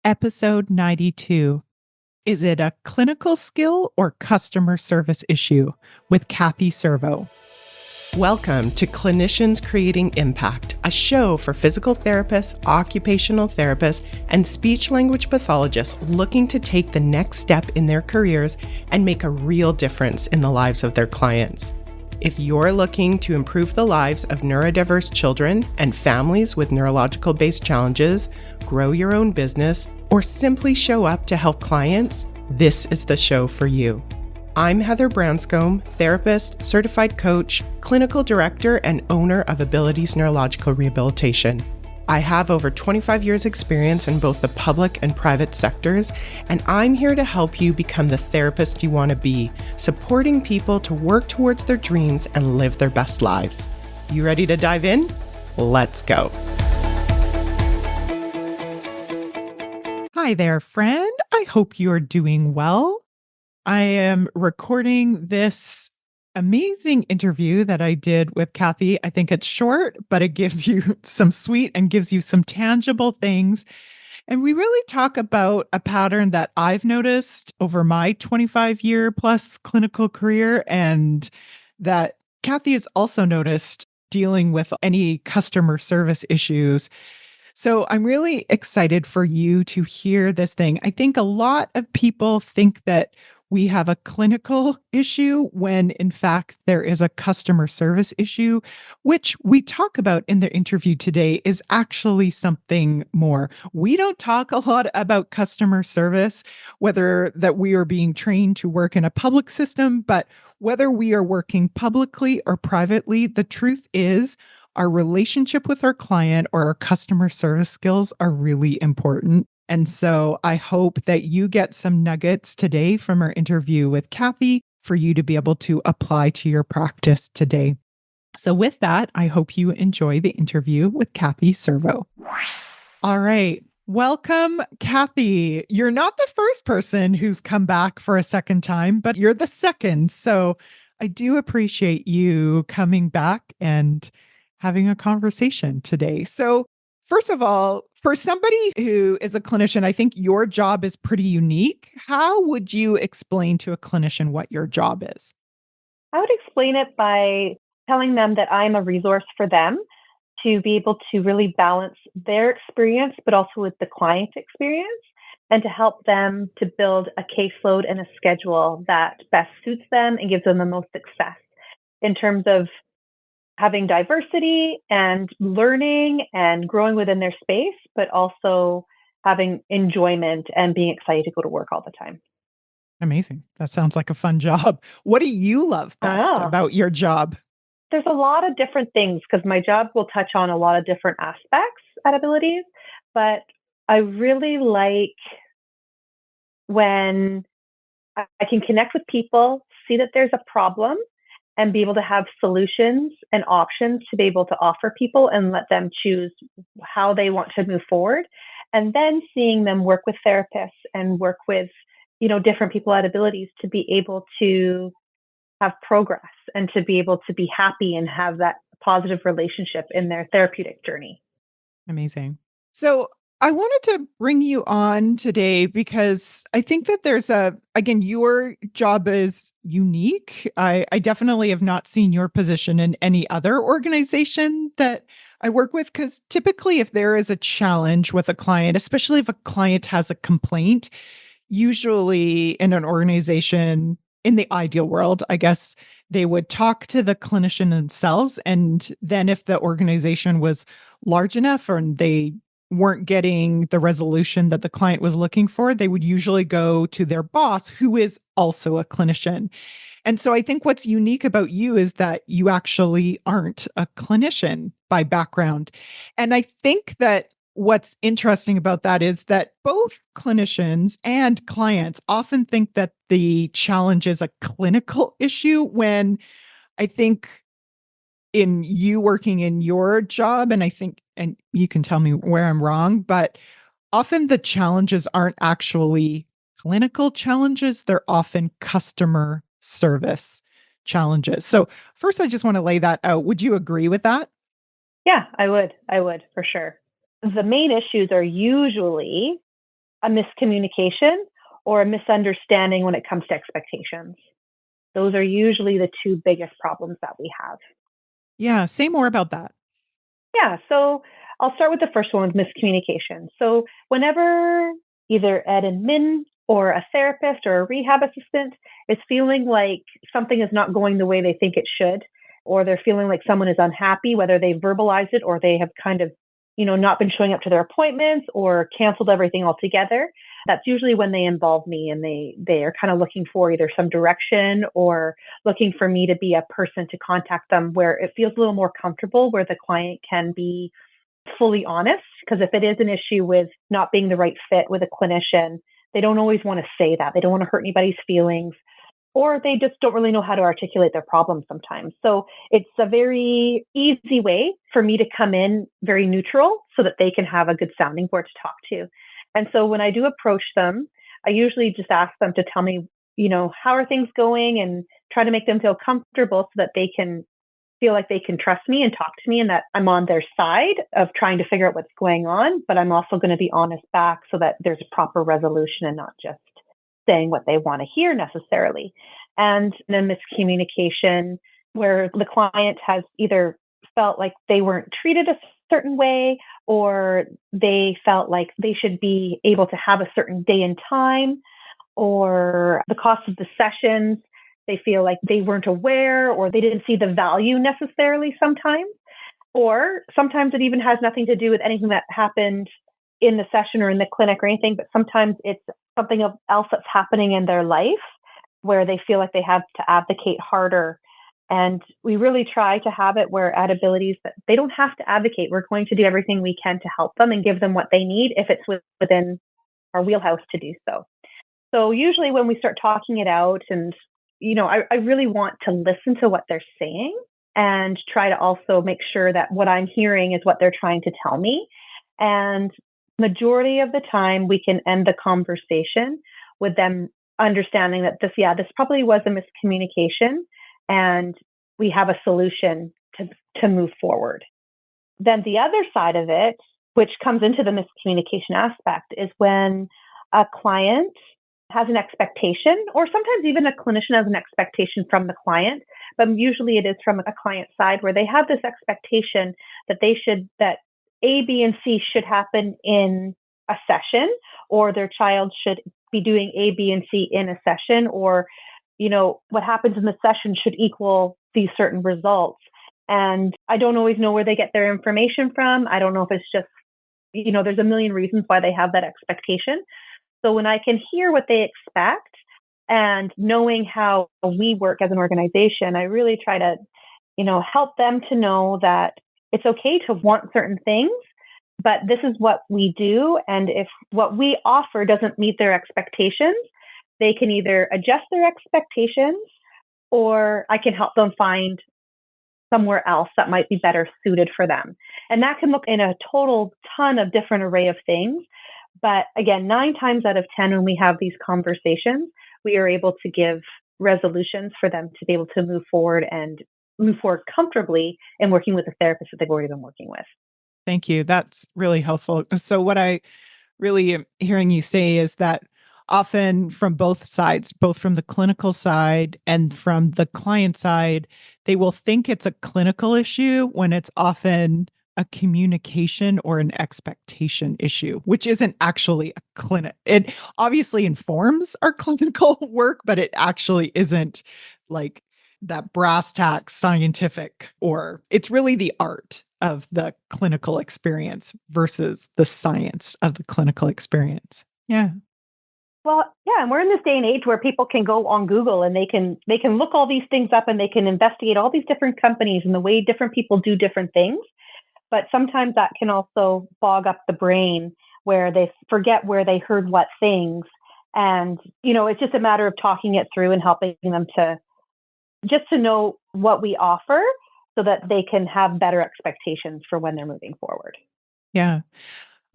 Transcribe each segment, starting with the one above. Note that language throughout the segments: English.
Episode 92. Is it a clinical skill or customer service issue? With Kathy Cervo. Welcome to Clinicians Creating Impact, a show for physical therapists, occupational therapists, and speech language pathologists looking to take the next step in their careers and make a real difference in the lives of their clients. If you're looking to improve the lives of neurodiverse children and families with neurological-based challenges, grow your own business, or simply show up to help clients, this is the show for you. I'm Heather Branscombe, therapist, certified coach, clinical director, and owner of Abilities Neurological Rehabilitation. I have over 25 years experience in both the public and private sectors, and I'm here to help you become the therapist you want to be, supporting people to work towards their dreams and live their best lives. You ready to dive in? Let's go. Hi there, friend. I hope you're doing well. I am recording this amazing interview that I did with Kathy. I think it's short, but it gives you some sweet and gives you some tangible things. And we really talk about a pattern that I've noticed over my 25-year plus clinical career, and that Kathy has also noticed dealing with any customer service issues. So I'm really excited for you to hear this thing. I think a lot of people think that we have a clinical issue when in fact there is a customer service issue, which we talk about in the interview today is actually something more. We don't talk a lot about customer service, whether that we are being trained to work in a public system, but whether we are working publicly or privately, the truth is our relationship with our client or our customer service skills are really important. And so I hope that you get some nuggets today from our interview with Kathy for you to be able to apply to your practice today. So with that, I hope you enjoy the interview with Kathy Cervo. All right. Welcome, Kathy. You're not the first person who's come back for a second time, but you're the second. So I do appreciate you coming back and having a conversation today. So, first of all, for somebody who is a clinician, I think your job is pretty unique. How would you explain to a clinician what your job is? I would explain it by telling them that I'm a resource for them to be able to really balance their experience, but also with the client experience, and to help them to build a caseload and a schedule that best suits them and gives them the most success in terms of having diversity and learning and growing within their space, but also having enjoyment and being excited to go to work all the time. Amazing. That sounds like a fun job. What do you love best Oh, about your job? there's a lot of different things because my job will touch on a lot of different aspects at Abilities, but I really like when I can connect with people, see that there's a problem, and be able to have solutions and options to be able to offer people and let them choose how they want to move forward. And then seeing them work with therapists and work with, different people at Abilities to be able to have progress and to be able to be happy and have that positive relationship in their therapeutic journey. Amazing. So I wanted to bring you on today because I think that again, your job is unique. I definitely have not seen your position in any other organization that I work with because typically, if there is a challenge with a client, especially if a client has a complaint, usually in an organization, in the ideal world, I guess they would talk to the clinician themselves. And then if the organization was large enough or they weren't getting the resolution that the client was looking for, they would usually go to their boss, who is also a clinician. And so I think what's unique about you is that you actually aren't a clinician by background. And I think that what's interesting about that is that both clinicians and clients often think that the challenge is a clinical issue when I think in you working in your job, and I think, and you can tell me where I'm wrong, but often the challenges aren't actually clinical challenges. They're often customer service challenges. So, first, I just want to lay that out. Would you agree with that? Yeah, I would. I would for sure. The main issues are usually a miscommunication or a misunderstanding when it comes to expectations. Those are usually the two biggest problems that we have. Yeah, say more about that. Yeah, so I'll start with the first one with miscommunication. So whenever either an admin or a therapist or a rehab assistant is feeling like something is not going the way they think it should, or they're feeling like someone is unhappy, whether they verbalize it or they have kind of, not been showing up to their appointments or canceled everything altogether, that's usually when they involve me and they are kind of looking for either some direction or looking for me to be a person to contact them where it feels a little more comfortable, where the client can be fully honest. Because if it is an issue with not being the right fit with a clinician, they don't always want to say that. They don't want to hurt anybody's feelings, or they just don't really know how to articulate their problems sometimes. So it's a very easy way for me to come in very neutral so that they can have a good sounding board to talk to. And so when I do approach them, I usually just ask them to tell me, how are things going, and try to make them feel comfortable so that they can feel like they can trust me and talk to me and that I'm on their side of trying to figure out what's going on, but I'm also going to be honest back so that there's a proper resolution and not just saying what they want to hear necessarily. And then miscommunication, where the client has either felt like they weren't treated a certain way, or they felt like they should be able to have a certain day and time, or the cost of the sessions, they feel like they weren't aware or they didn't see the value necessarily sometimes. Or sometimes it even has nothing to do with anything that happened in the session or in the clinic or anything, but sometimes it's something else that's happening in their life where they feel like they have to advocate harder. And we really try to have it where at abilities that they don't have to advocate. We're going to do everything we can to help them and give them what they need if it's within our wheelhouse to do so. So usually when we start talking it out and, I really want to listen to what they're saying and try to also make sure that what I'm hearing is what they're trying to tell me. And majority of the time we can end the conversation with them understanding that this probably was a miscommunication and we have a solution to move forward. Then the other side of it, which comes into the miscommunication aspect, is when a client has an expectation, or sometimes even a clinician has an expectation from the client, but usually it is from a client side where they have this expectation that that A, B, and C should happen in a session, or their child should be doing A, B, and C in a session, or, what happens in the session should equal these certain results. And I don't always know where they get their information from. I don't know if it's just, there's a million reasons why they have that expectation. So when I can hear what they expect and knowing how we work as an organization, I really try to, help them to know that it's okay to want certain things, but this is what we do. And if what we offer doesn't meet their expectations, they can either adjust their expectations or I can help them find somewhere else that might be better suited for them. And that can look in a total ton of different array of things. But again, 9 times out of 10, when we have these conversations, we are able to give resolutions for them to be able to move forward and move forward comfortably in working with a therapist that they've already been working with. Thank you. That's really helpful. So what I really am hearing you say is that often from both sides, both from the clinical side and from the client side, they will think it's a clinical issue when it's often a communication or an expectation issue, which isn't actually a clinic. It obviously informs our clinical work, but it actually isn't like that brass tacks scientific, or it's really the art of the clinical experience versus the science of the clinical experience. Yeah. Well, yeah, and we're in this day and age where people can go on Google and they can look all these things up and they can investigate all these different companies and the way different people do different things. But sometimes that can also bog up the brain where they forget where they heard what things. And, it's just a matter of talking it through and helping them to just to know what we offer so that they can have better expectations for when they're moving forward. Yeah.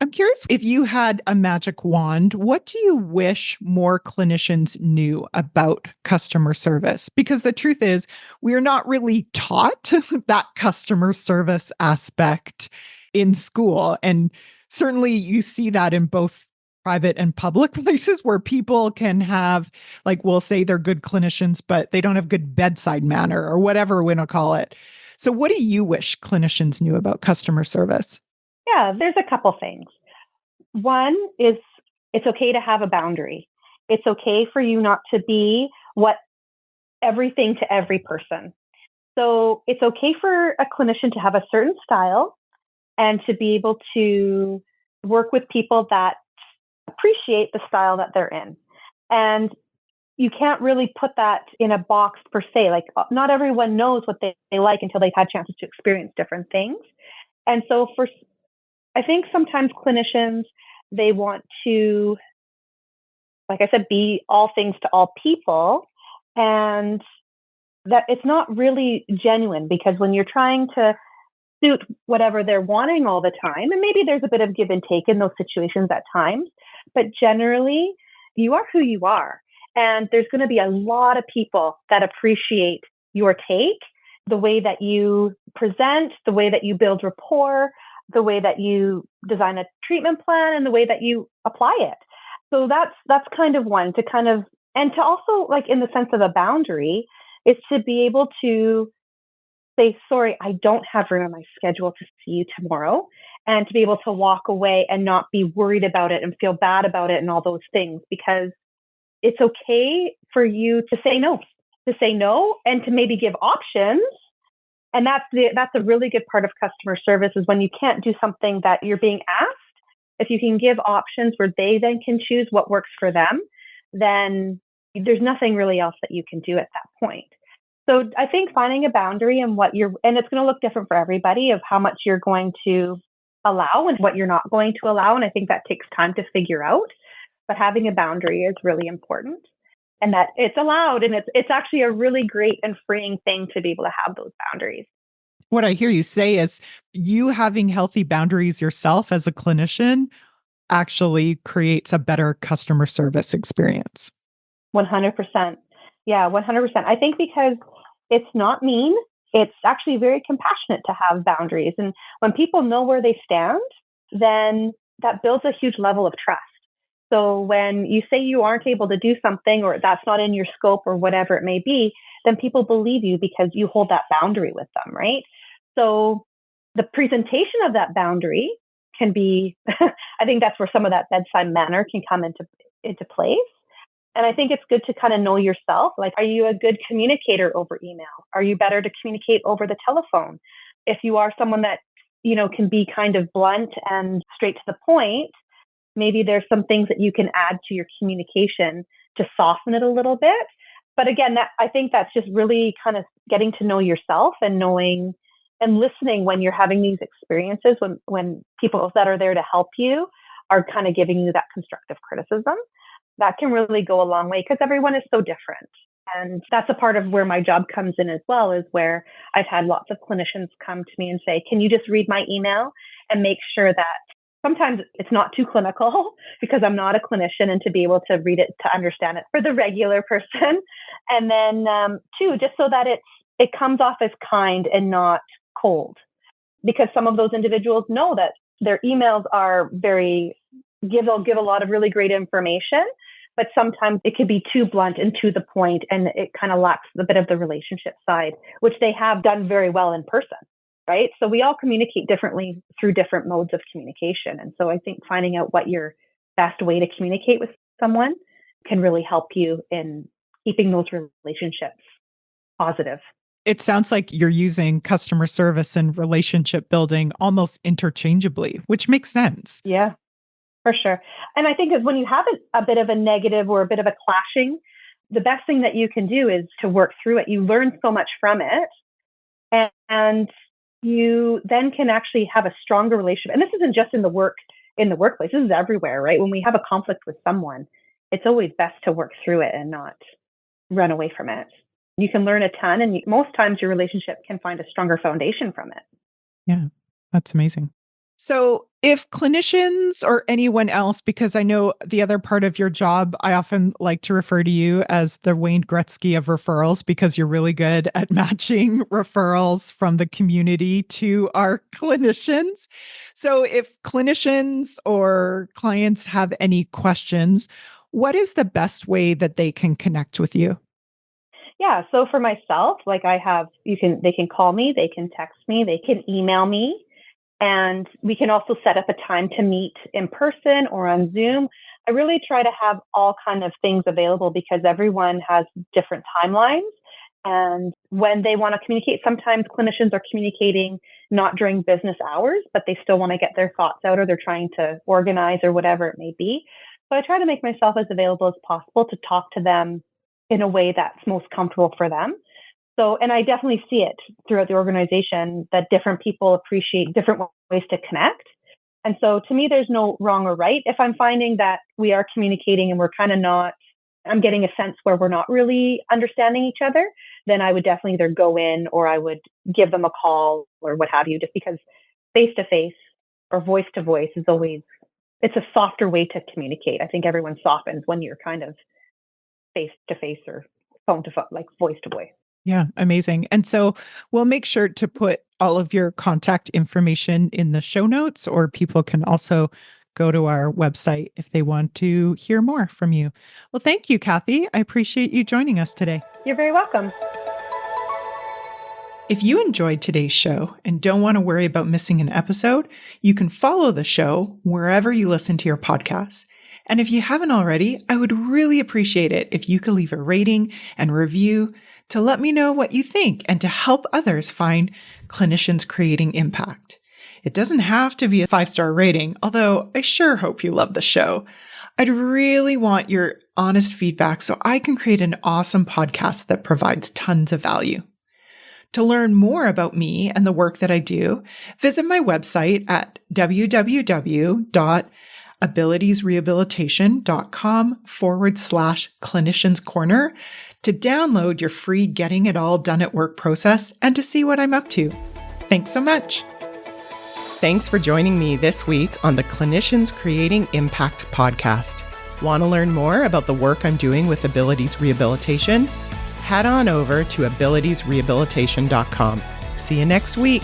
I'm curious, if you had a magic wand, what do you wish more clinicians knew about customer service? Because the truth is, we're not really taught that customer service aspect in school. And certainly you see that in both private and public places where people can have, like, we'll say they're good clinicians, but they don't have good bedside manner or whatever we want to call it. So, what do you wish clinicians knew about customer service? Yeah, there's a couple things. One is it's okay to have a boundary. It's okay for you not to be what everything to every person. So it's okay for a clinician to have a certain style and to be able to work with people that appreciate the style that they're in. And you can't really put that in a box per se. Like, not everyone knows what they like until they've had chances to experience different things. And so I think sometimes clinicians, they want to, like I said, be all things to all people. And that it's not really genuine, because when you're trying to suit whatever they're wanting all the time, and maybe there's a bit of give and take in those situations at times, but generally you are who you are. And there's going to be a lot of people that appreciate your take, the way that you present, the way that you build rapport, the way that you design a treatment plan, and the way that you apply it. So that's kind of one to kind of, and to also, like, in the sense of a boundary, is to be able to say, sorry, I don't have room in my schedule to see you tomorrow, and to be able to walk away and not be worried about it and feel bad about it and all those things, because it's okay for you to say no, and to maybe give options. And that's a really good part of customer service, is when you can't do something that you're being asked. If you can give options where they then can choose what works for them, then there's nothing really else that you can do at that point. So I think finding a boundary and and it's going to look different for everybody, of how much you're going to allow and what you're not going to allow. And I think that takes time to figure out. But having a boundary is really important, and that it's allowed. And it's actually a really great and freeing thing to be able to have those boundaries. What I hear you say is you having healthy boundaries yourself as a clinician actually creates a better customer service experience. 100%. Yeah, 100%. I think because it's not mean, it's actually very compassionate to have boundaries. And when people know where they stand, then that builds a huge level of trust. So when you say you aren't able to do something, or that's not in your scope, or whatever it may be, then people believe you because you hold that boundary with them, right? So the presentation of that boundary can be, I think that's where some of that bedside manner can come into place. And I think it's good to kind of know yourself. Like, are you a good communicator over email? Are you better to communicate over the telephone? If you are someone that, can be kind of blunt and straight to the point, maybe there's some things that you can add to your communication to soften it a little bit. But again, I think that's just really kind of getting to know yourself, and knowing and listening when you're having these experiences, when people that are there to help you are kind of giving you that constructive criticism. That can really go a long way, because everyone is so different. And that's a part of where my job comes in as well, is where I've had lots of clinicians come to me and say, can you just read my email and make sure that sometimes it's not too clinical, because I'm not a clinician, and to be able to read it, to understand it for the regular person. And then two, just so that it comes off as kind and not cold, because some of those individuals know that their emails are they'll give a lot of really great information, but sometimes it could be too blunt and to the point, and it kind of lacks a bit of the relationship side, which they have done very well in person, right? So we all communicate differently through different modes of communication. And so I think finding out what your best way to communicate with someone can really help you in keeping those relationships positive. It sounds like you're using customer service and relationship building almost interchangeably, which makes sense. Yeah, for sure. And I think is when you have a bit of a negative or a bit of a clashing, the best thing that you can do is to work through it. You learn so much from it, and you then can actually have a stronger relationship. And this isn't just in the workplace. This is everywhere, right? When we have a conflict with someone, it's always best to work through it and not run away from it. You can learn a ton, and most times your relationship can find a stronger foundation from it. Yeah, that's amazing. So, if clinicians or anyone else, because I know the other part of your job, I often like to refer to you as the Wayne Gretzky of referrals because you're really good at matching referrals from the community to our clinicians. So, if clinicians or clients have any questions, what is the best way that they can connect with you? Yeah, so for myself, like they can call me, they can text me, they can email me, and we can also set up a time to meet in person or on Zoom. I really try to have all kind of things available because everyone has different timelines. And when they want to communicate, sometimes clinicians are communicating not during business hours, but they still want to get their thoughts out or they're trying to organize or whatever it may be. So I try to make myself as available as possible to talk to them in a way that's most comfortable for them. So, and I definitely see it throughout the organization that different people appreciate different ways to connect. And so to me, there's no wrong or right. If I'm finding that we are communicating and we're kind of not, I'm getting a sense where we're not really understanding each other, then I would definitely either go in or I would give them a call or what have you, just because face to face or voice to voice is always, it's a softer way to communicate. I think everyone softens when you're kind of face to face or phone to phone, like voice to voice. Yeah, amazing. And so we'll make sure to put all of your contact information in the show notes, or people can also go to our website if they want to hear more from you. Well, thank you, Kathy. I appreciate you joining us today. You're very welcome. If you enjoyed today's show and don't want to worry about missing an episode, you can follow the show wherever you listen to your podcasts. And if you haven't already, I would really appreciate it if you could leave a rating and review to let me know what you think and to help others find clinicians creating impact. It doesn't have to be a 5-star rating, although I sure hope you love the show. I'd really want your honest feedback so I can create an awesome podcast that provides tons of value. To learn more about me and the work that I do, visit my website at www.abilitiesrehabilitation.com/clinicians corner to download your free Getting It All Done at Work process and to see what I'm up to. Thanks so much. Thanks for joining me this week on the Clinicians Creating Impact podcast. Want to learn more about the work I'm doing with Abilities Rehabilitation? Head on over to abilitiesrehabilitation.com. See you next week.